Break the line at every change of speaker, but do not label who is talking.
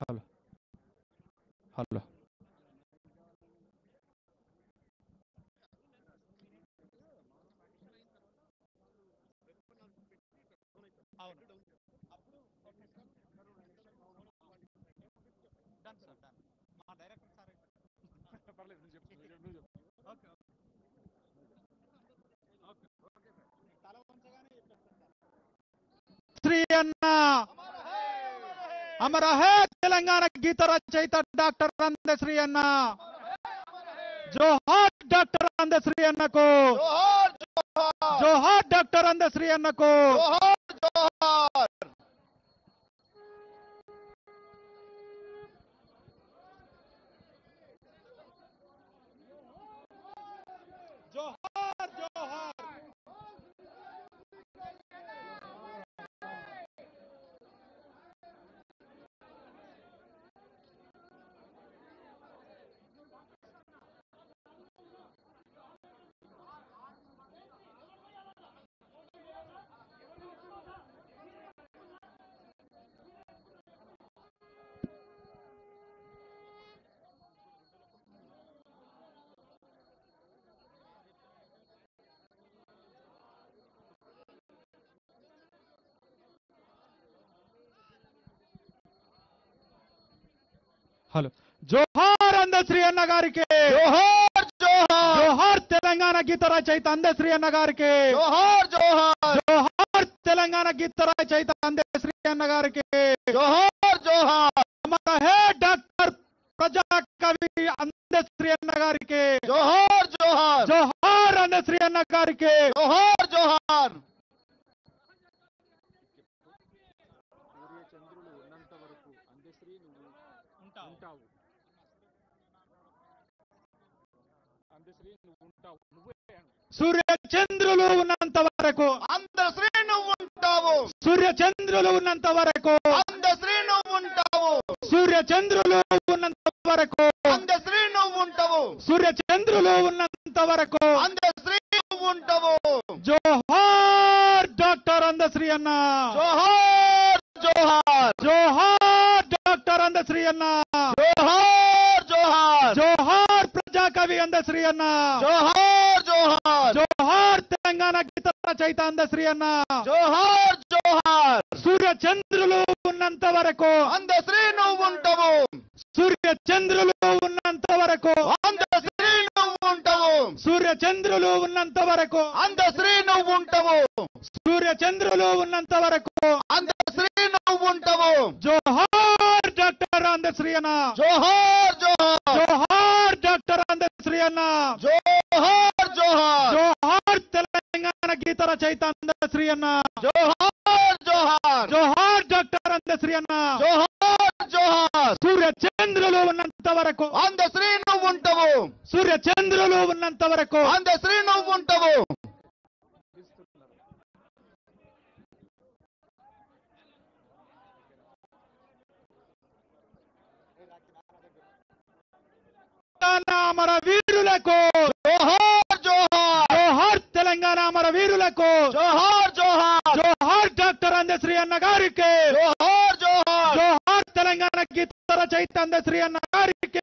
Hello hello Shri అన్న అమర హే తెలంగాణ గీత రచయిత డాక్టర్ అందశ్రీ అన్న. జోహార్ డాక్టర్ అందశ్రీ అన్నకు, జోహార్ డాక్టర్ అందశ్రీ అన్నకు. జోహార్ జోహార్. హలో జోహార్ అందశ్రీ అన్న గారికి,
జోహార్ జోహార్,
జోహార్ తెలంగాణ గీత రచయిత అందశ్రీ అన్న గారికి,
జోహార్ జోహార్,
జోహార్ తెలంగాణ గీత రచయిత అందశ్రీ అన్న గారికి.
జోహార్ జోహార్,
అమర హే డాక్టర్ ప్రజాకవి అందశ్రీ అన్న గారికి,
జోహార్ జోహార్,
జోహార్ అందశ్రీ అన్న గారికి.
జోహార్ జోహార్.
సూర్య చంద్రులు ఉన్నంత వరకు
అందశ్రీ నువ్వు ఉంటావు,
సూర్య చంద్రులు ఉన్నంత వరకు
అందశ్రీ నువ్వు ఉంటావు,
సూర్య చంద్రులు ఉన్నంత వరకు
అందశ్రీ నువ్వు ఉంటావు,
సూర్య చంద్రులు ఉన్నంత వరకు
అందశ్రీ నువ్వు ఉంటావు.
జోహార్ డాక్టర్ అందశ్రీ అన్న,
జోహార్ జోహార్,
జోహార్ డాక్టర్ అందశ్రీ అన్న,
జోహార్ జోహార్,
జోహార్ ప్రజాకవి అందశ్రీ అన్న,
జోహార్ జోహార్,
జోహార్ తెలంగాణ గీత రచయిత అందశ్రీ అన్న.
జోహార్ జోహార్.
సూర్య చంద్రులు ఉన్నంత వరకు
అందశ్రీ నువ్వు ఉంటావు,
సూర్య చంద్రులు ఉన్నంత వరకు
అందశ్రీ నువ్వు ఉంటావు,
సూర్య చంద్రులు ఉన్నంత వరకు
అందశ్రీ నువ్వు ఉంటావు,
సూర్య చంద్రులు ఉన్నంత వరకు
అందశ్రీ నువ్వు ఉంటావు.
జోహార్ డాక్టర్ అందశ్రీ అన్న,
జోహార్ జోహార్,
జోహార్ డాక్టర్ అందశ్రీ అన్న,
జోహార్ జోహార్,
జోహార్ తెలంగాణ గీత రచయిత అందశ్రీ అన్న,
జోహార్ జోహార్,
జోహార్ డాక్టర్ అందశ్రీ అన్న.
జోహార్ జోహార్.
సూర్య చంద్రులు ఉన్నంత వరకు
అందశ్రీ నువ్వు ఉంటావు,
సూర్య చంద్రులు ఉన్నంత వరకు
అందశ్రీ నువ్వు ఉంటావు.
అమర వీరులకు
జోహార్ జోహార్,
జోహార్ తెలంగాణ అమర వీరులకు
జోహార్ జోహార్,
జోహార్ డాక్టర్ అందశ్రీ అన్న గారికి,
జోహార్ జోహార్,
జోహార్ తెలంగాణ గీత రచయిత అందశ్రీ అన్న గారికి.